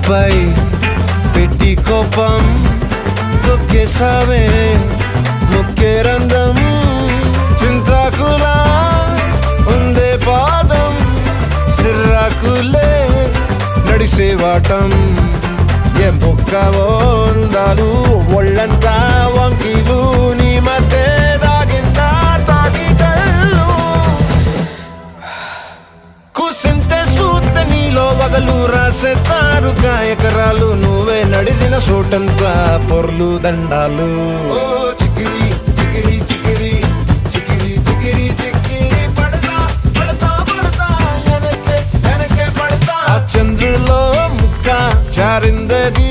నాపై పెట్టి కోపం తొక్కేసావే ముక్కే రంధ్రం చింతాకులా ఉందే పాదం సిర్రాకులే నడిసేవాటం ఏం బొక్కవో అందాలు ఒళ్ళంతా వంకీలు నీ మధ్య దాగిందా తాకి కళ్ళు కూసింతే సూత నీలో వగలు రాసేతారుగా ఎకరాలు నువ్వే నడిసిన చోటంతా పొర్లు దండాలు ఓ చికిరి చికిరి చికిరి చికిరి చికిరి చికిరి పడతా పడతా పడతా వెనకే వెనకే పడతా ఆ చంద్రులో ముక్క జారిందది